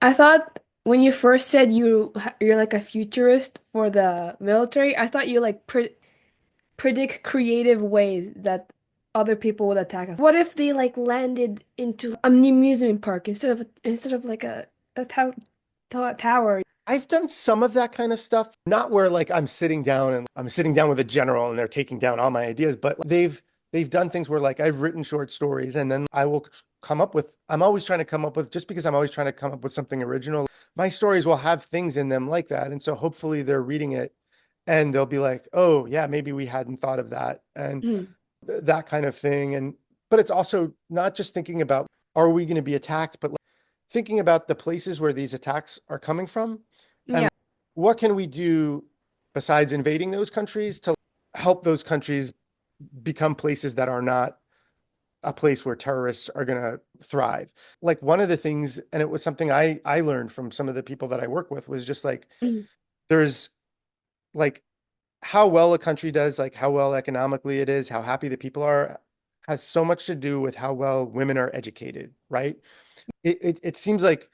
I thought when you first said you're like a futurist for the military, I thought you like predict creative ways that other people would attack us. What if they like landed into an amusement park instead of like a tower? I've done some of that kind of stuff, not where like I'm sitting down with a general and they're taking down all my ideas, but they've done things where like I've written short stories and then I will come up with I'm always trying to come up with just because I'm always trying to come up with something original. My stories will have things in them like that. And so hopefully they're reading it and they'll be like, "Oh, yeah, maybe we hadn't thought of that." And Mhm. that kind of thing. And but it's also not just thinking about are we going to be attacked, but like, thinking about the places where these attacks are coming from and Yeah. what can we do besides invading those countries to help those countries become places that are not a place where terrorists are going to thrive. Like one of the things, and it was something I learned from some of the people that I work with was just like Mhm. there's like how well a country does, like how well economically it is, how happy the people are, has so much to do with how well women are educated, right? It seems like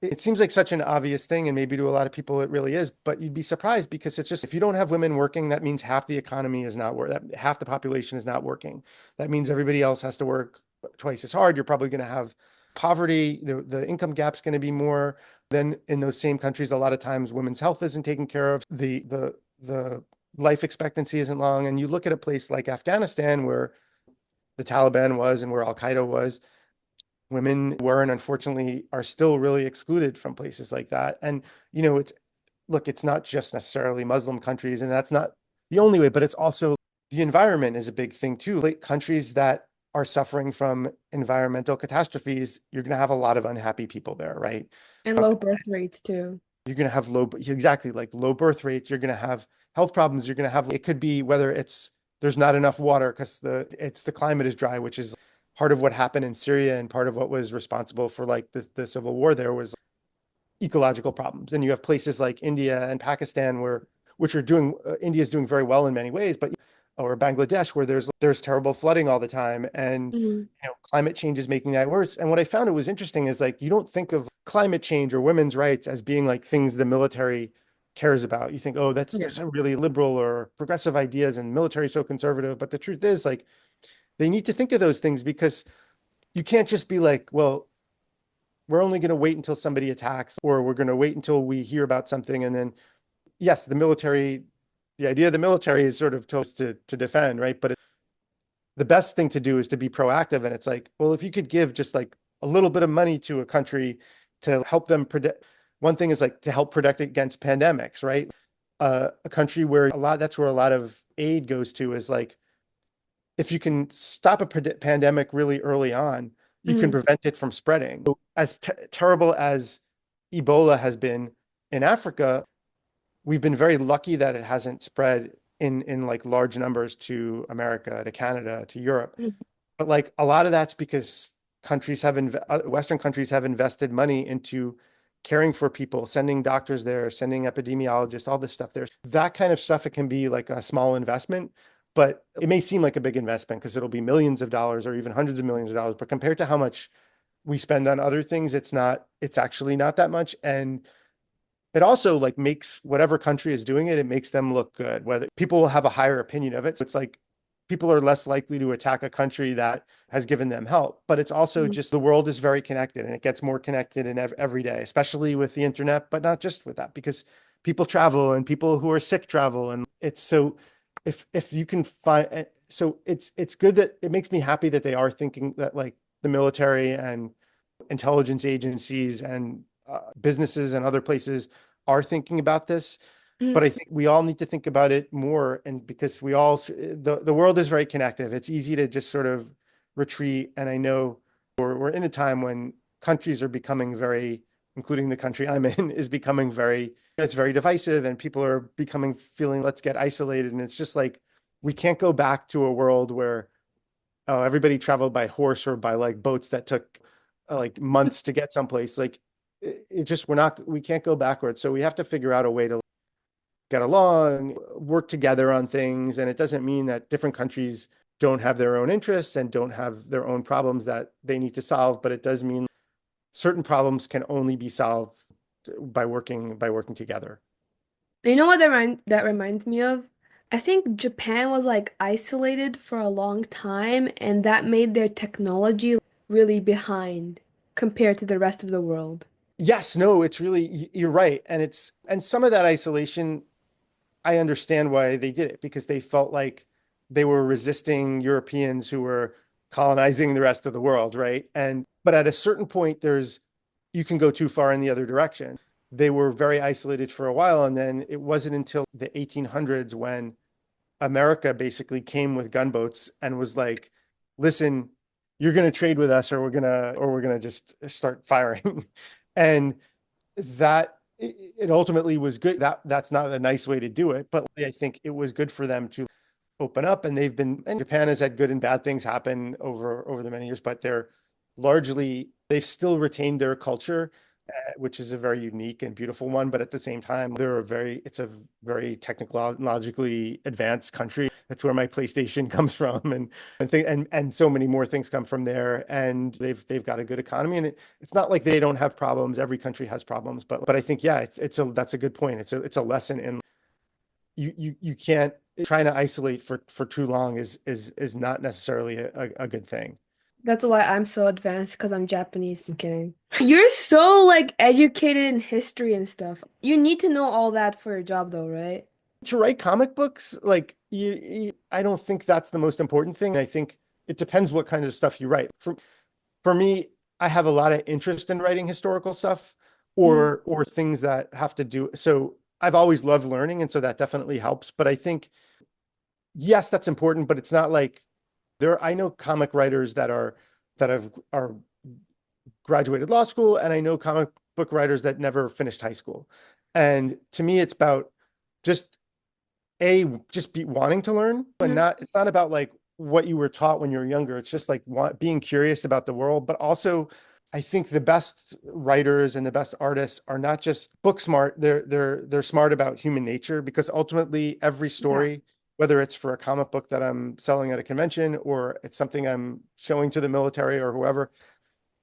it seems like such an obvious thing, and maybe to a lot of people it really is, but you'd be surprised because it's just if you don't have women working, that means half the economy is not work, that half the population is not working. That means everybody else has to work twice as hard. You're probably going to have poverty, the income gap's going to be more than in those same countries. A lot of times women's health isn't taken care of. The life expectancy isn't long. And you look at a place like Afghanistan where the Taliban was and where Al Qaeda was, women were and unfortunately are still really excluded from places like that. And, it's look, it's not just necessarily Muslim countries, and that's not the only way, but it's also the environment is a big thing too. Like countries that are suffering from environmental catastrophes, you're going to have a lot of unhappy people there, right? And low birth rates too. You're going to have exactly like low birth rates. You're going to have health problems. You're going to have, it could be whether it's, there's not enough water because the climate is dry, which is part of what happened in Syria and part of what was responsible for like the civil war there was ecological problems. And you have places like India and Pakistan which are doing, India is doing very well in many ways, but or Bangladesh where there's terrible flooding all the time and Mhm. climate change is making that worse. And what I found it was interesting is like you don't think of climate change or women's rights as being like things the military cares about. You think, oh, Yeah. there's a really liberal or progressive ideas and military is so conservative. But the truth is like they need to think of those things because you can't just be like, well, we're only going to wait until somebody attacks or we're going to wait until we hear about something and then yes, the idea of the military is sort of to defend, right? But the best thing to do is to be proactive. And it's like, well, if you could give just like a little bit of money to a country to help them predict, one thing is like to help protect against pandemics, right? A country where that's where a lot of aid goes to is like, if you can stop a pandemic really early on, you can Mhm. prevent it from spreading. So as terrible as Ebola has been in Africa, we've been very lucky that it hasn't spread in like large numbers to America, to Canada, to Europe. Mhm. But like a lot of that's because Western countries have invested money into caring for people, sending doctors there, sending epidemiologists, all this stuff there. That kind of stuff, it can be like a small investment, but it may seem like a big investment because it'll be millions of dollars or even hundreds of millions of dollars. But compared to how much we spend on other things, it's actually not that much. And it also like makes whatever country is doing it, it makes them look good. Whether people will have a higher opinion of it. So it's like people are less likely to attack a country that has given them help. But it's also Mhm. just the world is very connected and it gets more connected in every day, especially with the internet, but not just with that, because people travel and people who are sick travel. And it's so if you can find so it's good that it makes me happy that they are thinking that like the military and intelligence agencies and businesses and other places are thinking about this. But Mhm. I think we all need to think about it more. And because the world is very connected, it's easy to just sort of retreat. And I know we're in a time when countries are becoming very, including the country I'm in, is becoming it's very divisive and people are becoming feeling let's get isolated. And it's just like, we can't go back to a world where oh, everybody traveled by horse or by like boats that took like months to get someplace. Like it just we can't go backwards. So we have to figure out a way to get along, work together on things. And it doesn't mean that different countries don't have their own interests and don't have their own problems that they need to solve, but it does mean certain problems can only be solved by working together. You know what that reminds me of? I think Japan was like isolated for a long time, and that made their technology really behind compared to the rest of the world. Yes, no, it's really you're right. And some of that isolation, I understand why they did it because they felt like they were resisting Europeans who were colonizing the rest of the world, right? And but at a certain point, you can go too far in the other direction. They were very isolated for a while, and then it wasn't until the 1800s when America basically came with gunboats and was like, "Listen, you're going to trade with us, or we're gonna just start firing." And it ultimately was good. That's not a nice way to do it, but I think it was good for them to open up. And Japan has had good and bad things happen over the many years, but they've still retained their culture, which is a very unique and beautiful one. But at the same time, it's a very technologically advanced country. That's where my PlayStation comes from, and so many more things come from there. And they've got a good economy, and it's not like they don't have problems. Every country has problems, but I think yeah, that's a good point. It's a lesson in you can't trying to isolate for too long is not necessarily a good thing. That's why I'm so advanced because I'm Japanese. I'm kidding. You're so like educated in history and stuff. You need to know all that for your job though, right? To write comic books, like I don't think that's the most important thing. I think it depends what kind of stuff you write. For me, I have a lot of interest in writing historical stuff Mm, or things that have to do. So I've always loved learning, and so that definitely helps. But I think yes, that's important, but it's not like I know comic writers that are graduated law school, and I know comic book writers that never finished high school. And to me, it's about just just be wanting to learn, and mhm. not it's not about like what you were taught when you were younger. It's just like being curious about the world, but also I think the best writers and the best artists are not just book smart. They're smart about human nature because ultimately every Yeah. story, whether it's for a comic book that I'm selling at a convention or it's something I'm showing to the military or whoever,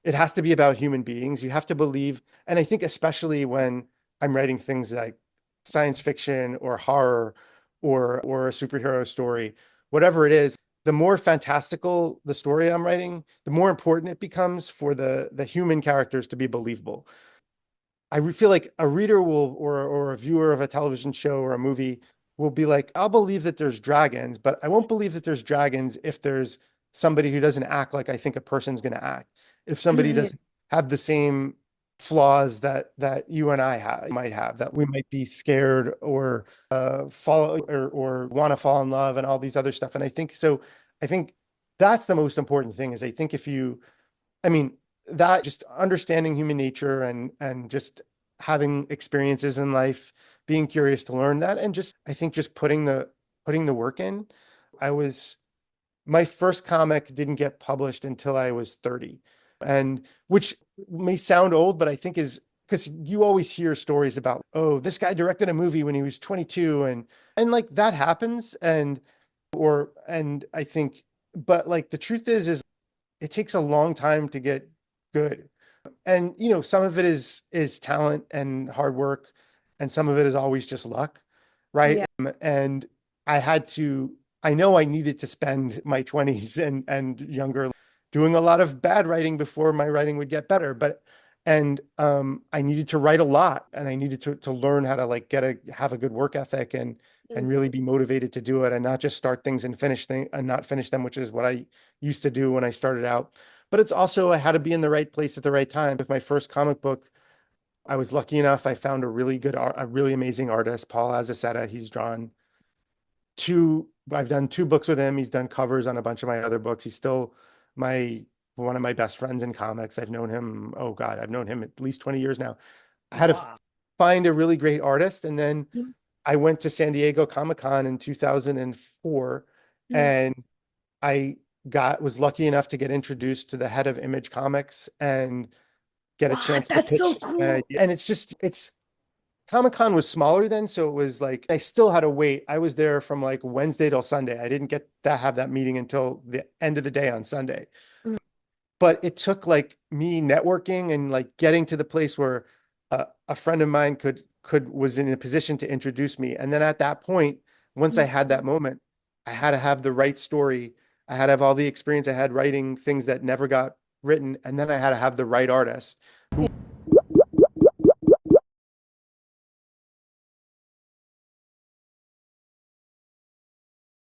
it has to be about human beings. You have to believe, and I think especially when I'm writing things like science fiction or horror or a superhero story, whatever it is, the more fantastical the story I'm writing, the more important it becomes for the human characters to be believable. Feel like a reader will or a viewer of a television show or a movie will be like, I'll believe that there's dragons, but I won't believe that there's dragons if there's somebody who doesn't act like I think a person's going to act. If somebody Yeah. doesn't have the same flaws that you and might have, that we might be scared or follow or want to fall in love and all these other stuff. And I think so. I think that's the most important thing is I think if you I mean, that just understanding human nature and just having experiences in life, being curious to learn that, and just I think just putting the work in. I was My first comic didn't get published until I was 30. And which may sound old, but I think is because you always hear stories about, oh, this guy directed a movie when he was 22 and like that happens and I think but like the truth is it takes a long time to get good. And some of it is talent and hard work, and some of it is always just luck, right? Yeah. And I know I needed to spend my 20s and younger doing a lot of bad writing before my writing would get better. I needed to write a lot, and I needed to learn how to like have a good work ethic and really be motivated to do it and not just start things and not finish them, which is what I used to do when I started out. But it's also I had to be in the right place at the right time. With my first comic book, I was lucky enough. I found a really amazing artist, Paul Azaceta. I've done two books with him. He's done covers on a bunch of my other books. He's still my one of my best friends in comics. I've known him, oh God, I've known him at least 20 years now. I had to Wow. find a really great artist. And then Mhm. I went to San Diego Comic-Con in 2004 Mhm. and I was lucky enough to get introduced to the head of Image Comics and get a What? chance to That's so pitch my cool. idea. And it's Comic-Con was smaller then, so it was like I still had to wait. I was there from like Wednesday till Sunday. I didn't get to have that meeting until the end of the day on Sunday. but it took like me networking and like getting to the place where a friend of mine could was in a position to introduce me. And then at that point, once I had that moment, I had to have the right story. I had to have all the experience I had writing things that never got written, and then I had to have the right artist.